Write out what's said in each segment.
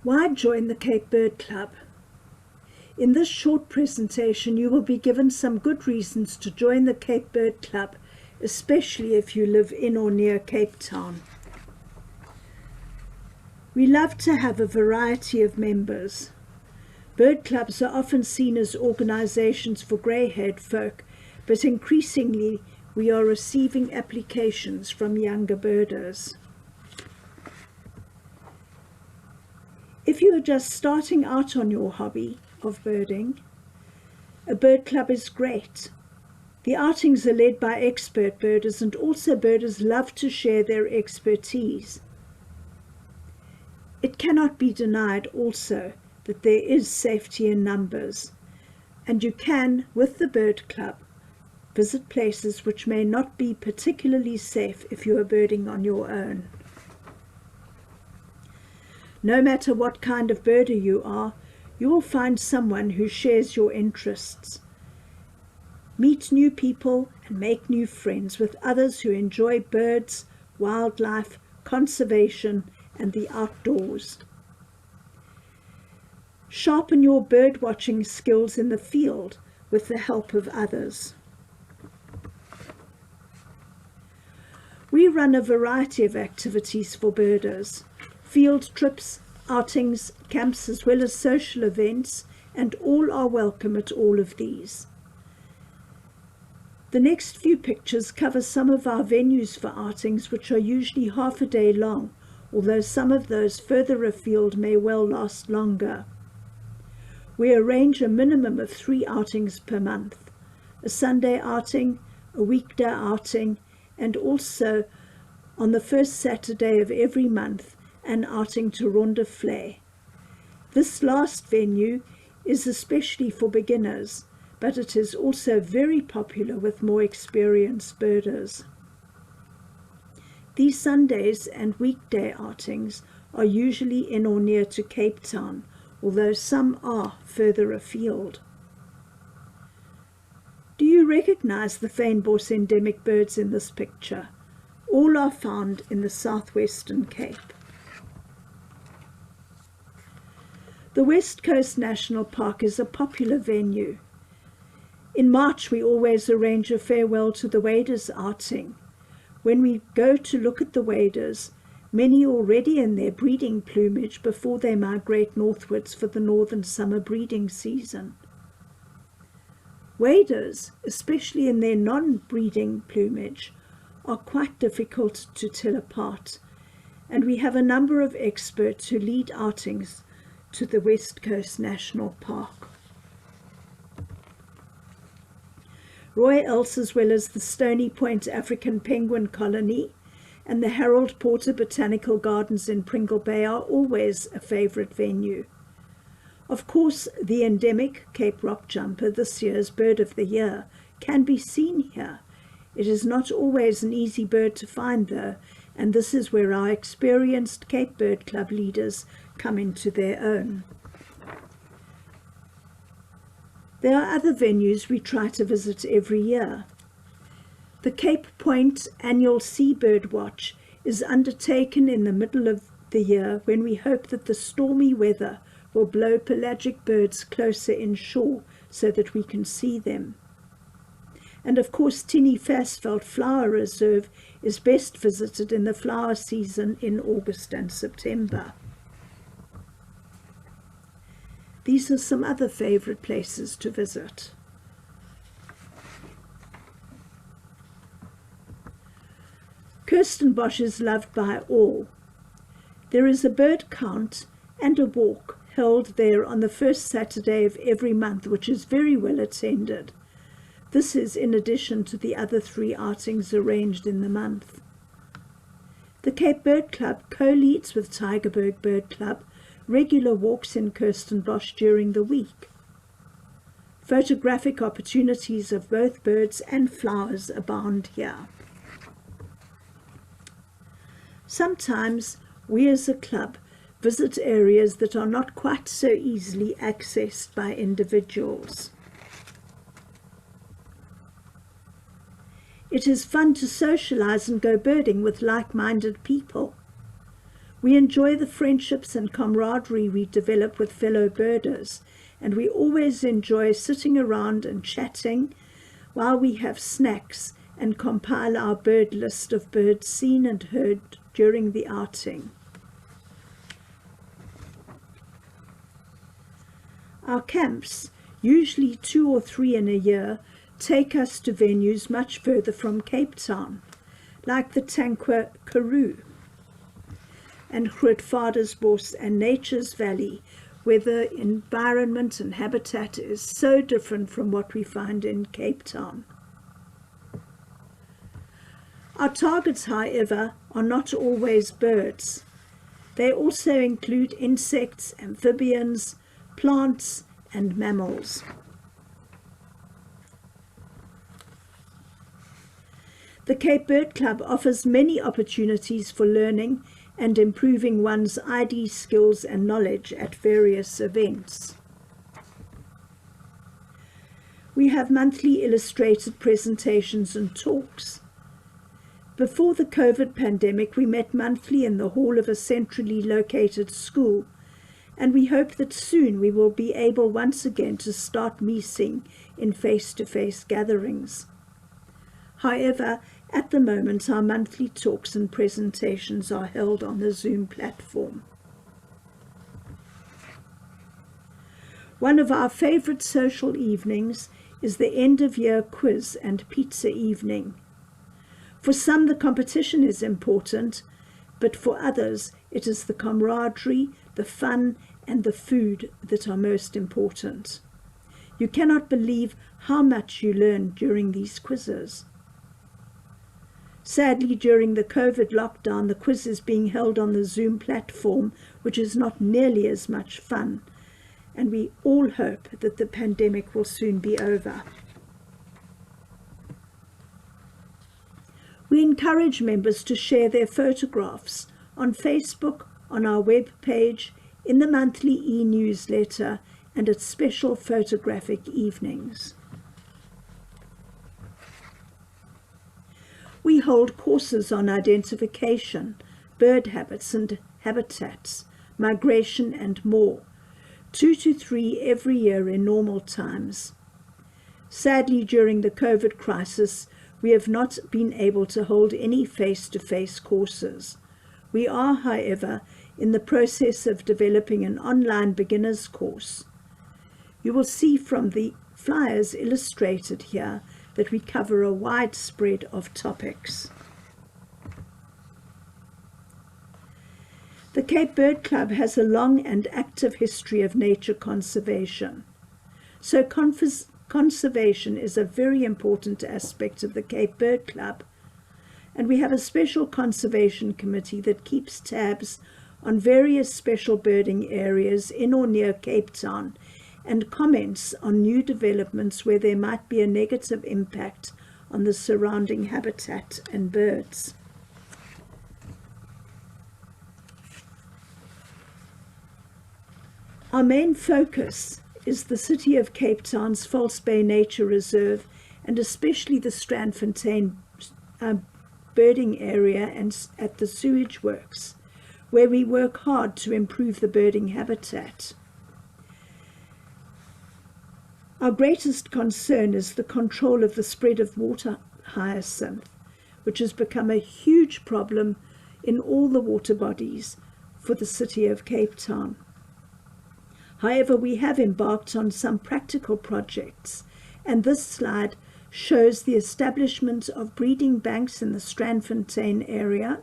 Why join the Cape Bird Club? In this short presentation, you will be given some good reasons to join the Cape Bird Club, especially if you live in or near Cape Town. We love to have a variety of members. Bird clubs are often seen as organizations for grey-haired folk, but increasingly we are receiving applications from younger birders. If you are just starting out on your hobby of birding, a bird club is great. The outings are led by expert birders, and also birders love to share their expertise. It cannot be denied also that there is safety in numbers, and you can, with the bird club, visit places which may not be particularly safe if you are birding on your own. No matter what kind of birder you are, you will find someone who shares your interests. Meet new people and make new friends with others who enjoy birds, wildlife, conservation, and the outdoors. Sharpen your bird watching skills in the field with the help of others. We run a variety of activities for birders: field trips, outings, camps, as well as social events, and all are welcome at all of these. The next few pictures cover some of our venues for outings, which are usually half a day long, although some of those further afield may well last longer. We arrange a minimum of 3 outings per month: a Sunday outing, a weekday outing, and also on the first Saturday of every month, an outing to Rondevlei. This last venue is especially for beginners, but it is also very popular with more experienced birders. These Sundays and weekday outings are usually in or near to Cape Town, although some are further afield. Do you recognize the fynbos endemic birds in this picture? All are found in the southwestern Cape. The West Coast National Park is a popular venue. In March, we always arrange a farewell to the waders outing. When we go to look at the waders, many already in their breeding plumage before they migrate northwards for the northern summer breeding season. Waders, especially in their non-breeding plumage, are quite difficult to tell apart, and we have a number of experts who lead outings to the West Coast National Park. Roy Els, as well as the Stony Point African Penguin Colony and the Harold Porter Botanical Gardens in Pringle Bay are always a favourite venue. Of course, the endemic Cape Rock Jumper, this year's Bird of the Year, can be seen here. It is not always an easy bird to find though, and this is where our experienced Cape Bird Club leaders come into their own. There are other venues we try to visit every year. The Cape Point annual Seabird Watch is undertaken in the middle of the year, when we hope that the stormy weather will blow pelagic birds closer inshore so that we can see them. And of course, Tinnie Vasveld Flower Reserve is best visited in the flower season in August and September. These are some other favourite places to visit. Kirstenbosch is loved by all. There is a bird count and a walk held there on the first Saturday of every month, which is very well attended. This is in addition to the other 3 outings arranged in the month. The Cape Bird Club co-leads with Tygerberg Bird Club regular walks in Kirstenbosch during the week. Photographic opportunities of both birds and flowers abound here. Sometimes we as a club visit areas that are not quite so easily accessed by individuals. It is fun to socialize and go birding with like-minded people. We enjoy the friendships and camaraderie we develop with fellow birders, and we always enjoy sitting around and chatting while we have snacks and compile our bird list of birds seen and heard during the outing. Our camps, usually 2 or 3 in a year, take us to venues much further from Cape Town, like the Tankwa Karoo and Grootvadersbos and Nature's Valley, where the environment and habitat is so different from what we find in Cape Town. Our targets, however, are not always birds. They also include insects, amphibians, plants, and mammals. The Cape Bird Club offers many opportunities for learning and improving one's ID skills and knowledge at various events. We have monthly illustrated presentations and talks. Before the COVID pandemic, we met monthly in the hall of a centrally located school, and we hope that soon we will be able once again to start meeting in face-to-face gatherings. However, at the moment, our monthly talks and presentations are held on the Zoom platform. One of our favorite social evenings is the end-of-year quiz and pizza evening. For some, the competition is important, but for others, it is the camaraderie, the fun, and the food that are most important. You cannot believe how much you learn during these quizzes. Sadly, during the COVID lockdown, the quiz is being held on the Zoom platform, which is not nearly as much fun, and we all hope that the pandemic will soon be over. We encourage members to share their photographs on Facebook, on our web page, in the monthly e-newsletter, and at special photographic evenings. We hold courses on identification, bird habits and habitats, migration, and more, 2 to 3 every year in normal times. Sadly, during the COVID crisis, we have not been able to hold any face-to-face courses. We are, however, in the process of developing an online beginners course. You will see from the flyers illustrated here that we cover a wide spread of topics. The Cape Bird Club has a long and active history of nature conservation. So conservation is a very important aspect of the Cape Bird Club, and we have a special conservation committee that keeps tabs on various special birding areas in or near Cape Town and comments on new developments where there might be a negative impact on the surrounding habitat and birds. Our main focus is the City of Cape Town's False Bay Nature Reserve, and especially the Strandfontein birding area and at the sewage works, where we work hard to improve the birding habitat. Our greatest concern is the control of the spread of water hyacinth, which has become a huge problem in all the water bodies for the City of Cape Town. However, we have embarked on some practical projects, and this slide shows the establishment of breeding banks in the Strandfontein area,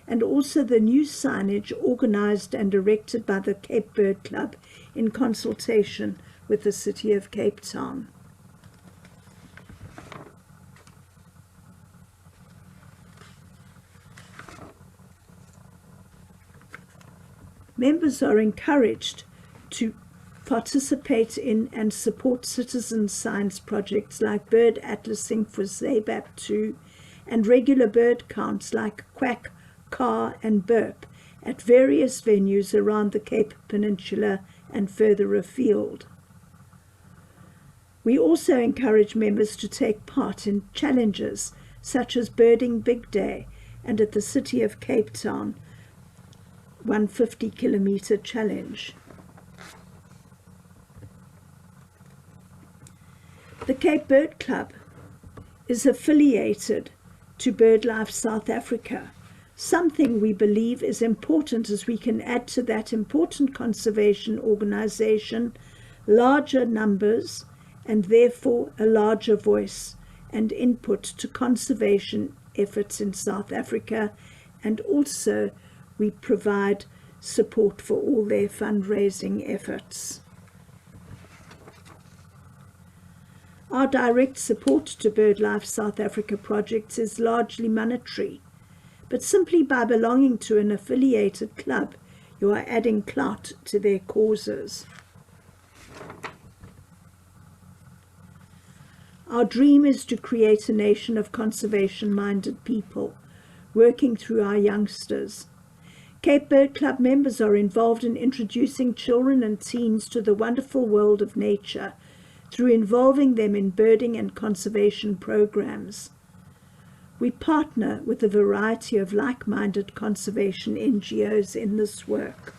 and also the new signage organised and erected by the Cape Bird Club in consultation with the City of Cape Town. Members are encouraged to participate in and support citizen science projects like bird atlasing for ZABAP2 and regular bird counts like quack, car and burp at various venues around the Cape Peninsula and further afield. We also encourage members to take part in challenges such as Birding Big Day and at the City of Cape Town, 150-kilometer challenge. The Cape Bird Club is affiliated to BirdLife South Africa, something we believe is important as we can add to that important conservation organization larger numbers and therefore a larger voice and input to conservation efforts in South Africa, and also we provide support for all their fundraising efforts. Our direct support to BirdLife South Africa projects is largely monetary, but simply by belonging to an affiliated club, you are adding clout to their causes. Our dream is to create a nation of conservation-minded people, working through our youngsters. Cape Bird Club members are involved in introducing children and teens to the wonderful world of nature through involving them in birding and conservation programs. We partner with a variety of like-minded conservation NGOs in this work.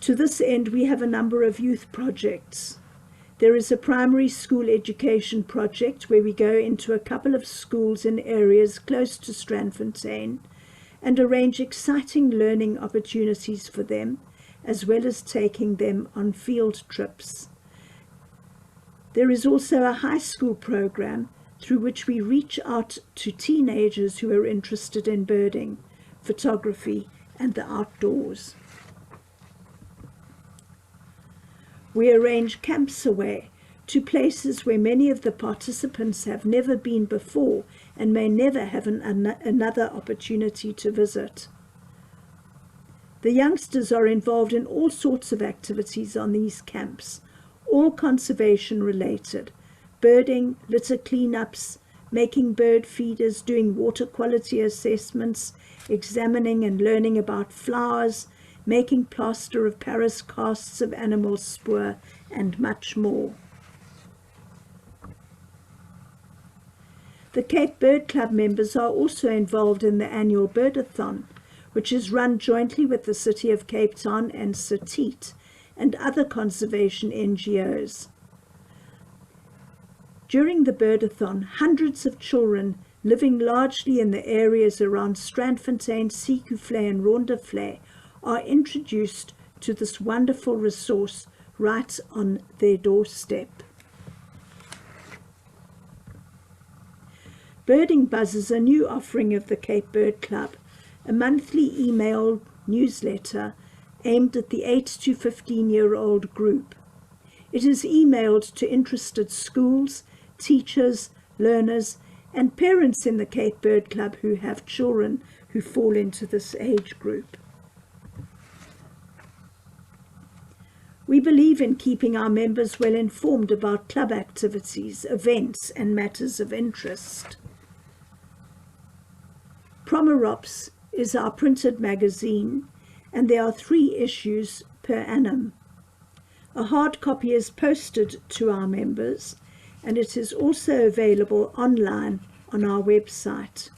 To this end, we have a number of youth projects. There is a primary school education project where we go into a couple of schools in areas close to Strandfontein and arrange exciting learning opportunities for them, as well as taking them on field trips. There is also a high school program through which we reach out to teenagers who are interested in birding, photography, and the outdoors. We arrange camps away to places where many of the participants have never been before and may never have another opportunity to visit. The youngsters are involved in all sorts of activities on these camps, all conservation related: birding, litter cleanups, making bird feeders, doing water quality assessments, examining and learning about flowers, making plaster of Paris casts of animal spoor, and much more. The Cape Bird Club members are also involved in the annual Birdathon, which is run jointly with the City of Cape Town and CITEET and other conservation NGOs. During the Birdathon, hundreds of children living largely in the areas around Strandfontein, Sekhuvlei and Rondevlei are introduced to this wonderful resource right on their doorstep. Birding Buzz is a new offering of the Cape Bird Club, a monthly email newsletter aimed at the 8 to 15-year-old group. It is emailed to interested schools, teachers, learners, and parents in the Cape Bird Club who have children who fall into this age group. We believe in keeping our members well informed about club activities, events, and matters of interest. Promerops is our printed magazine, and there are 3 issues per annum. A hard copy is posted to our members, and it is also available online on our website.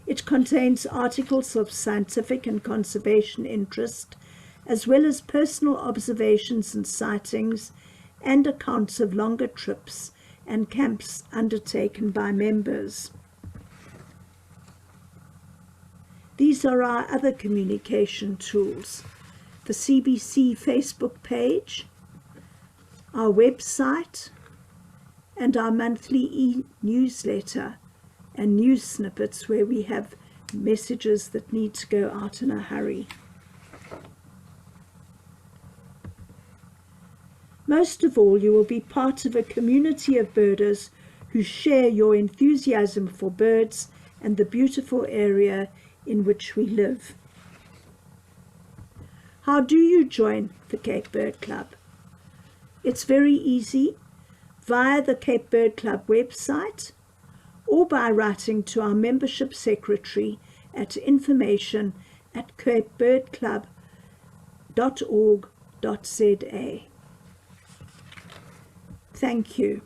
It contains articles of scientific and conservation interest, as well as personal observations and sightings, and accounts of longer trips and camps undertaken by members. These are our other communication tools: the CBC Facebook page, our website, and our monthly e-newsletter and news snippets where we have messages that need to go out in a hurry. Most of all, you will be part of a community of birders who share your enthusiasm for birds and the beautiful area in which we live. How do you join the Cape Bird Club? It's very easy, via the Cape Bird Club website or by writing to our membership secretary at information@capebirdclub.org.za. Thank you.